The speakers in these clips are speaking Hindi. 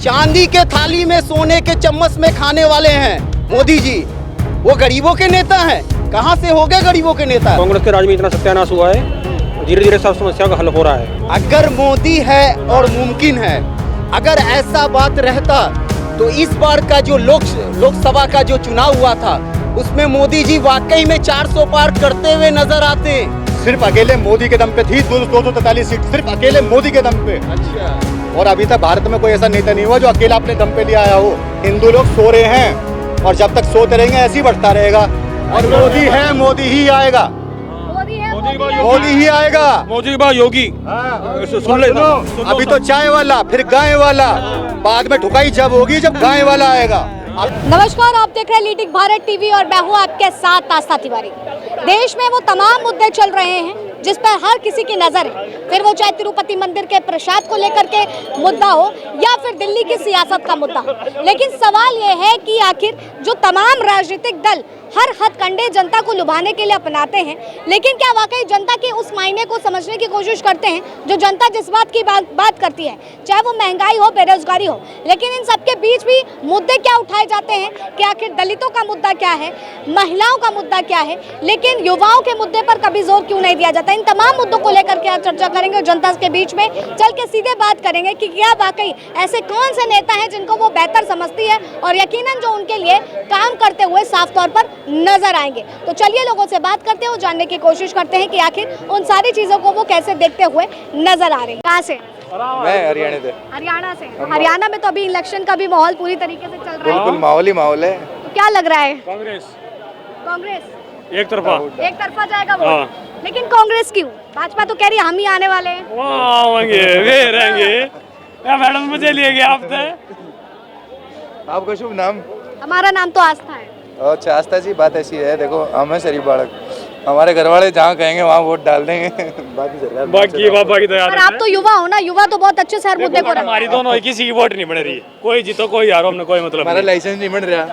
चांदी के थाली में सोने के चम्मच में खाने वाले हैं मोदी जी। वो गरीबों के नेता हैं? कहां से हो गए गरीबों के नेता? कांग्रेस के राज में इतना सत्यानाश हुआ है, धीरे धीरे सब समस्या का हल हो रहा है। अगर मोदी है और मुमकिन है, अगर ऐसा बात रहता तो इस बार का जो लोकसभा का जो चुनाव हुआ था उसमें मोदी जी वाकई में 400 पार करते हुए नजर आते। सिर्फ अकेले मोदी के दम पे थी 243 सीट, सिर्फ अकेले मोदी के दम पे। अच्छा। और अभी तक भारत में कोई ऐसा नेता नहीं हुआ जो अकेला अपने दम पे ले आया हो। हिंदू लोग सो रहे हैं और जब तक सोते रहेंगे ऐसे ही बढ़ता रहेगा। और मोदी है, मोदी ही आएगा, मोदी ही आएगा, मोदी के बाद योगी। सुन ले, अभी तो चाय वाला, फिर गाय वाला, बाद में ठुकाई जब होगी जब गाय वाला आएगा। नमस्कार, आप देख रहे हैं लीडिंग भारत टीवी और मैं हूं आपके साथ आस्था तिवारी। देश में वो तमाम मुद्दे चल रहे हैं जिस पर हर किसी की नजर है, फिर वो चाहे तिरुपति मंदिर के प्रसाद को लेकर के मुद्दा हो या फिर दिल्ली की सियासत का मुद्दा हो। लेकिन सवाल ये है कि आखिर जो तमाम राजनीतिक दल हर हथकंडे जनता को लुभाने के लिए अपनाते हैं, लेकिन क्या वाकई जनता के उस मायने को समझने की कोशिश करते हैं जो जनता जिस बात की बात करती है, चाहे वो महंगाई हो, बेरोजगारी हो। लेकिन इन सबके बीच भी मुद्दे क्या उठाए जाते हैं कि आखिर दलितों का मुद्दा क्या है, महिलाओं का मुद्दा क्या है, लेकिन युवाओं के मुद्दे पर कभी जोर क्यों नहीं दिया जाता। इन तमाम मुद्दों को लेकर के आज चर्चा करेंगे और जनता के बीच में चल के सीधे बात करेंगे कि क्या वाकई ऐसे कौन से नेता हैं जिनको वो बेहतर समझती है और यकीनन जो उनके लिए काम करते हुए साफ तौर पर नजर आएंगे। तो चलिए लोगों से बात करते हैं और जानने की कोशिश करते हैं कि आखिर उन सारी चीजों को वो कैसे देखते हुए नजर आ रहे हैं। कहाँ से? मैं हरियाणा से। हरियाणा से। हरियाणा में तो अभी इलेक्शन का भी माहौल पूरी तरीके से चल रहा है। बिल्कुल माहौल ही माहौल है। तो क्या लग रहा है? कांग्रेस एक तरफा जाएगा वो। लेकिन कांग्रेस क्यों? भाजपा तो कह रही है हम ही आने वाले हैं। वे रहेंगे। मैडम मुझे लिए गए आपसे। आपका शुभ नाम? हमारा नाम तो आस्था है। अच्छा आस्था जी, बात ऐसी है, देखो हम हैं शरीफ बालक, हमारे घर वाले जहाँ कहेंगे वहाँ वोट डाल देंगे। बाकी सरकार बाकी तो यार पर आप तो युवा हो ना, युवा तो बहुत अच्छे से हर मुद्दे को हमारी दोनों किसी की वोट नहीं बन रही, कोई जीतो कोई हारो, हमने कोई मतलब हमारा लाइसेंस नहीं बन रहा।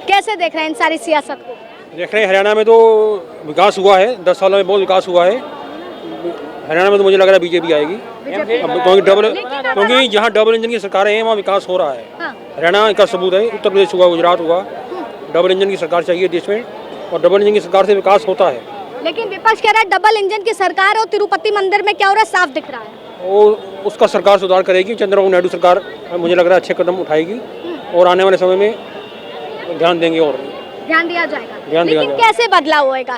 कैसे देख रहे हैं इन सारी सियासत को? देख रहे हैं हरियाणा में तो विकास हुआ है, 10 सालों में बहुत विकास हुआ है हरियाणा में। तो मुझे लग रहा है बीजेपी आएगी, क्योंकि जहाँ डबल इंजन की सरकारें हैं वहाँ विकास हो रहा है। हाँ। हरियाणा का सबूत है, उत्तर प्रदेश हुआ, गुजरात हुआ, डबल इंजन की सरकार चाहिए देश में और डबल इंजन की सरकार से विकास होता है। लेकिन विपक्ष कह रहा है डबल इंजन की सरकार और तिरुपति मंदिर में क्या हो रहा है साफ दिख रहा है। और उसका सरकार सुधार करेगी, चंद्रबाबू नायडू सरकार मुझे लग रहा है अच्छे कदम उठाएगी और आने वाले समय में ध्यान देंगे और ध्यान दिया जाएगा। लेकिन कैसे बदलाव होएगा?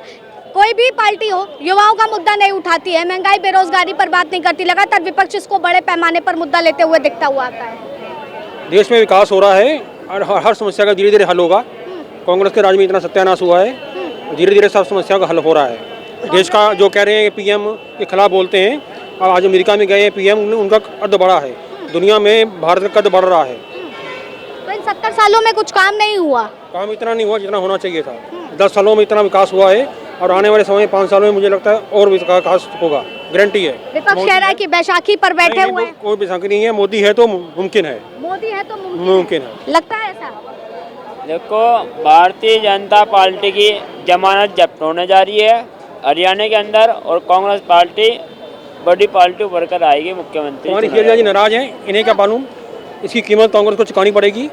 कोई भी पार्टी हो युवाओं का मुद्दा नहीं उठाती है, महंगाई बेरोजगारी पर बात नहीं करती, लगातार विपक्ष इसको बड़े पैमाने पर मुद्दा लेते हुए दिखता हुआ आता है। देश में विकास हो रहा है और हर समस्या का धीरे धीरे हल होगा। कांग्रेस के राज में इतना सत्यानाश हुआ है, धीरे धीरे सब समस्या का हल हो रहा है। देश का जो कह रहे हैं पीएम के खिलाफ बोलते हैं, और आज अमेरिका में गए हैं पीएम, उनका कद बढ़ा है, दुनिया में भारत का कद बढ़ रहा है। तो इन 70 सालों में कुछ काम नहीं हुआ? काम इतना नहीं हुआ जितना होना चाहिए था। 10 सालों में इतना विकास हुआ है और आने वाले समय 5 सालों में मुझे लगता है और विकास होगा, गारंटी है। विपक्ष कह रहा है कि बैसाखी पर बैठे हुए हैं। कोई बैसाखी नहीं है, मोदी है तो मुमकिन है। मोदी है तो मुमकिन है। लगता है ऐसा? देखो, भारतीय जनता पार्टी की जमानत जब्त होने जा रही है हरियाणा के अंदर और कांग्रेस पार्टी बड़ी पार्टी उभर कर आएगी मुख्यमंत्री। हमारी शेरजा जी नाराज हैं, इन्हें क्या मालूम, इसकी कीमत कांग्रेस को चुकानी पड़ेगी।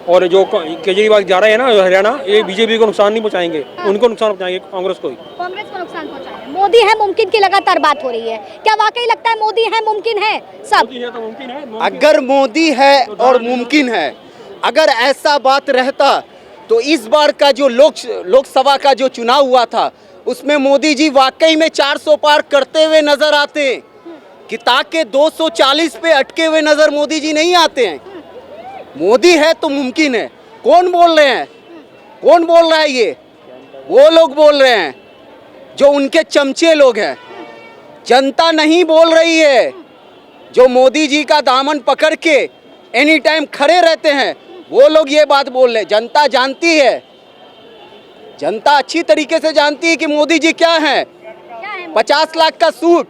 और जो केजरीवाल जा रहे हैं ना हरियाणा, ये बीजेपी को नुकसान नहीं पहुंचाएंगे, उनको नुकसान पहुंचाएंगे, कांग्रेस को नुकसान पहुंचाएंगे। मोदी है मुमकिन की लगातार बात हो रही है, क्या वाकई लगता है मोदी है मुमकिन है? सब मोदी है तो मुमकिन है। अगर मोदी है और मुमकिन है, अगर ऐसा बात रहता तो इस बार का जो लोकसभा का जो चुनाव हुआ था उसमें मोदी जी वाकई में 400 पार करते हुए नजर आते हैं कि ताकि 240 पे अटके हुए नजर मोदी जी नहीं आते हैं। मोदी है तो मुमकिन है। कौन बोल रहे हैं? कौन बोल रहा है? ये वो लोग बोल रहे हैं जो उनके चमचे लोग हैं। जनता नहीं बोल रही है। जो मोदी जी का दामन पकड़ के एनी टाइम खड़े रहते हैं वो लोग ये बात बोल रहे हैं। जनता जानती है, जनता अच्छी तरीके से जानती है कि मोदी जी क्या है। 50 लाख का सूट,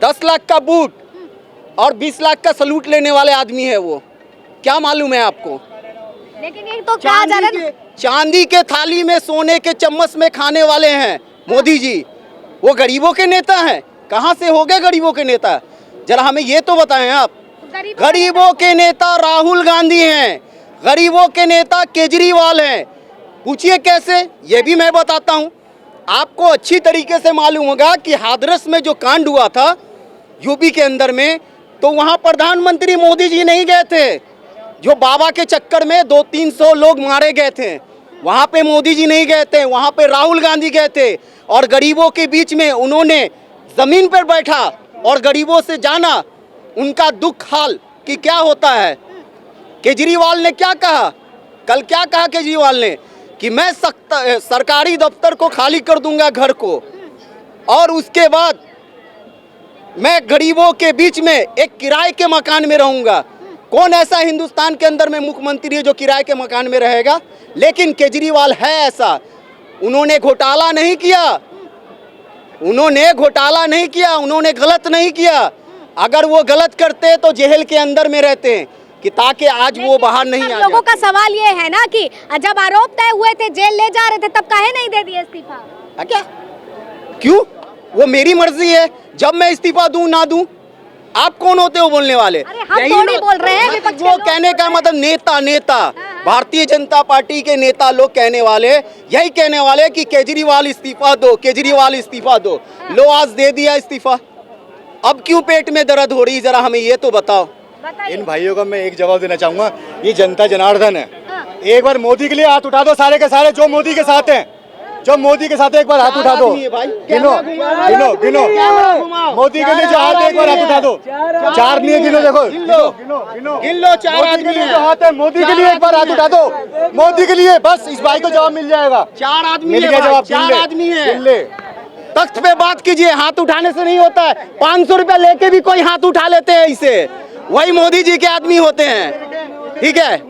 10 लाख का बूट और 20 लाख का सलूट लेने वाले आदमी है वो। क्या मालूम है आपको? लेकिन ये तो कहा जा रहा है चांदी के थाली में सोने के चम्मच में खाने वाले हैं मोदी जी। वो गरीबों के नेता हैं? कहाँ से हो गए गरीबों के नेता? जरा हमें ये तो बताएं आप। गरीबों के नेता राहुल गांधी हैं, गरीबों के नेता केजरीवाल हैं। पूछिए कैसे, ये भी मैं बताता हूँ। आपको अच्छी तरीके से मालूम होगा कि हाथरस में जो कांड हुआ था यूपी के अंदर में, तो वहाँ प्रधानमंत्री मोदी जी नहीं गए थे। जो बाबा के चक्कर में 200-300 लोग मारे गए थे, वहाँ पे मोदी जी नहीं गए थे, वहाँ पे राहुल गांधी गए थे। और गरीबों के बीच में उन्होंने ज़मीन पर बैठा और गरीबों से जाना उनका दुख हाल कि क्या होता है। केजरीवाल ने क्या कहा, कल क्या कहा केजरीवाल ने कि मैं सरकारी दफ्तर को खाली कर दूंगा, घर को, और उसके बाद मैं गरीबों के बीच में एक किराए के मकान में रहूंगा। कौन ऐसा हिंदुस्तान के अंदर में मुख्यमंत्री है जो किराए के मकान में रहेगा? लेकिन केजरीवाल है ऐसा। उन्होंने घोटाला नहीं किया, उन्होंने घोटाला नहीं किया, उन्होंने गलत नहीं किया। अगर वो गलत करते तो जेल के अंदर में रहते हैं कि ताकि आज वो बाहर नहीं आ लोगों का सवाल ये है ना कि जब आरोप तय हुए थे, जेल ले जा रहे थे, तब काहे नहीं दे दिए इस्तीफा? क्या क्यों? वो मेरी मर्जी है, जब मैं इस्तीफा दूं ना दूं। आप कौन होते हो बोलने वाले? हम थोड़ी बोल रहे हैं, विपक्ष वो कहने का मतलब नेता भारतीय जनता पार्टी के नेता लोग कहने वाले यही कहने वाले कि केजरीवाल इस्तीफा दो, केजरीवाल इस्तीफा दो। लो आज दे दिया इस्तीफा, अब क्यों पेट में दर्द हो रही, जरा हमें ये तो बताओ। इन भाइयों को मैं एक जवाब देना चाहूंगा, ये जनता जनार्दन है। एक बार मोदी के लिए हाथ उठा दो, सारे के सारे जो मोदी के साथ हैं, जो मोदी के साथ एक बार हाथ उठा दो। गिनो गिनो गिनो, मोदी के लिए जो हाथ, एक बार हाथ उठा दो। चार नहीं है, गिनो, देखो गिन लो, 4 आदमी जो हाथ है। मोदी के लिए एक बार हाथ उठा दो, मोदी के लिए, बस इस भाई को जवाब मिल जाएगा। 4 आदमी मिल गया जवाब, 4 आदमी है। गिन ले। तख्त पे बात कीजिए, हाथ उठाने से नहीं होता है। 500 रुपया लेके भी कोई हाथ उठा लेते हैं, इसे वही मोदी जी के आदमी होते हैं। ठीक है,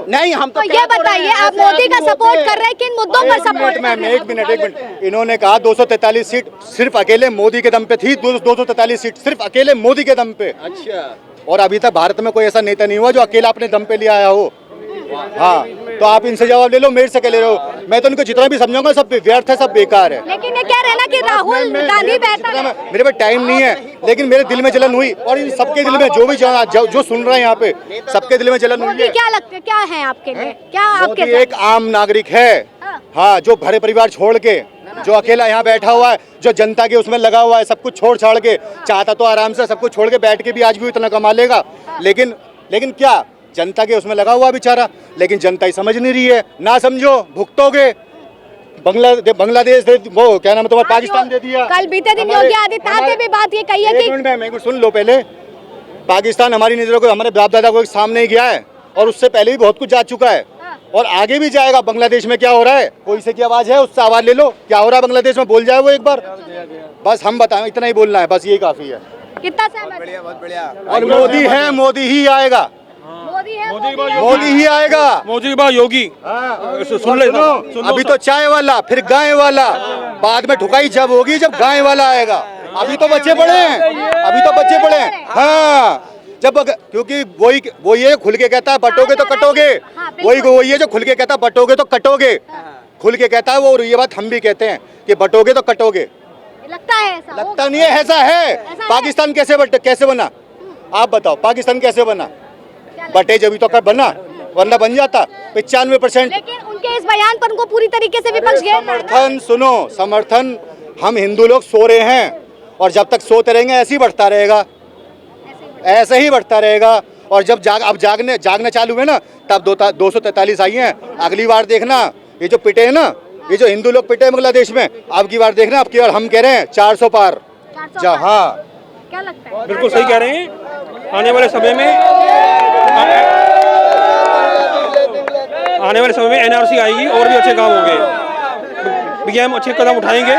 नहीं हम तो ये बताइए, आप मोदी का सपोर्ट कर रहे हैं, किन मुद्दों पर सपोर्ट कर रहे हैं? एक मिनट, इन्होंने कहा 243 सीट सिर्फ अकेले मोदी के दम पे थी। 243 सीट सिर्फ अकेले मोदी के दम पे। अच्छा, और अभी तक भारत में कोई ऐसा नेता नहीं हुआ जो अकेला अपने दम पे ले आया हो। हाँ, तो आप इनसे जवाब ले लो, मेरे से ले लो। मैं तो उनको जितना भी समझाऊंगा सब व्यर्थ है, सब बेकार है। लेकिन ये कह रहे हैं ना कि राहुल गांधी बेहतर है। मेरे पास टाइम नहीं है, लेकिन मेरे दिल में जलन हुई, और इन सबके दिल में जो सुन रहे हैं यहाँ पे, सबके दिल में जलन हुई है। क्या लगता है, क्या है आपके लिए, क्या आपके मोदी एक आम नागरिक है। हाँ, जो भरे परिवार छोड़ के, जो अकेला यहाँ बैठा हुआ है, जो जनता के उसमें लगा हुआ है, सब कुछ छोड़ छाड़ के, चाहता तो आराम से सब कुछ छोड़ के बैठ के भी आज भी इतना कमा लेगा। लेकिन क्या, जनता के उसमें लगा हुआ बेचारा, लेकिन जनता ही समझ नहीं रही है। ना समझो, भुगतोगे। बांग्लादेश वो क्या नाम है तुम्हारा, पाकिस्तान दे दिया। कल बीते दिन योगी आदित्यनाथ ने भी बात ये कही है कि, एक मिनट सुन लो पहले। पाकिस्तान हमारी नजरों को, हमारे बाप दादा को सामने ही गया है, और उससे पहले भी बहुत कुछ जा चुका है, और आगे भी जाएगा। बांग्लादेश में क्या हो रहा है, कोई से की आवाज है, उससे आवाज ले लो, क्या हो रहा है बांग्लादेश में, बोल जाए वो एक बार। बस हम बताएं, इतना ही बोलना है, बस यही काफी है। कितना सहमत? बहुत बढ़िया। और मोदी है, मोदी ही आएगा, मोदी ही आएगा। मोदी के बाद योगी। सुन ले, अभी तो चाय वाला, फिर गाय वाला, बाद में ठुकाई जब होगी जब गाय वाला आएगा। अभी तो बच्चे पड़े हैं, अभी तो बच्चे पड़े हैं। हाँ, जब क्योंकि वो ये खुल के कहता है बटोगे तो कटोगे, वही है जो खुल के कहता है बटोगे तो कटोगे, खुल के कहता है वो। और ये बात हम भी कहते हैं कि बटोगे तो कटोगे। लगता है ऐसा? लगता नहीं है, ऐसा है। पाकिस्तान कैसे बना, आप बताओ, पाकिस्तान कैसे बना? बटे जब तो बना, वरना बन जाता। 95%। लेकिन उनके इस बयान पर उनको पूरी तरीके से विपक्ष समर्थन, सुनो, समर्थन हम हिंदू लोग सो रहे हैं, और जब तक सोते रहेंगे ऐसे ही बढ़ता रहेगा, ऐसे ही बढ़ता रहेगा। और जब अब जागना चालू है ना, तब 243 आई हैं। अगली बार देखना, ये जो पिटे हैं ना, ये जो हिंदू लोग पिटे हैं बांग्लादेश में, अब की बार देखना, अब की बार हम कह रहे हैं 400 पार। हाँ, क्या लगता है? बिल्कुल सही कह रहे हैं। आने वाले समय में एनआरसी आएगी, और भी अच्छे काम होंगे। पीएम अच्छे कदम उठाएंगे।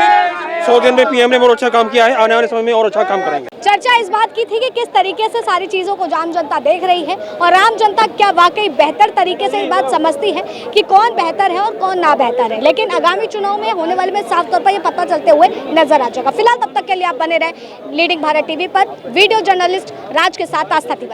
100 दिन में पीएम ने बहुत अच्छा काम किया है, आने वाले समय में और अच्छा काम करेंगे। चर्चा इस बात की थी कि किस तरीके से सारी चीजों को आम जनता देख रही है, और आम जनता क्या वाकई बेहतर तरीके से इस बात समझती है कि कौन बेहतर है और कौन ना बेहतर है। लेकिन आगामी चुनाव में होने वाले में साफ तौर पर ये पता चलते हुए नजर आ जाएगा। फिलहाल तब तक के लिए आप बने रहे लीडिंग भारत टीवी पर। वीडियो जर्नलिस्ट राज के साथ आस्था तिवारी।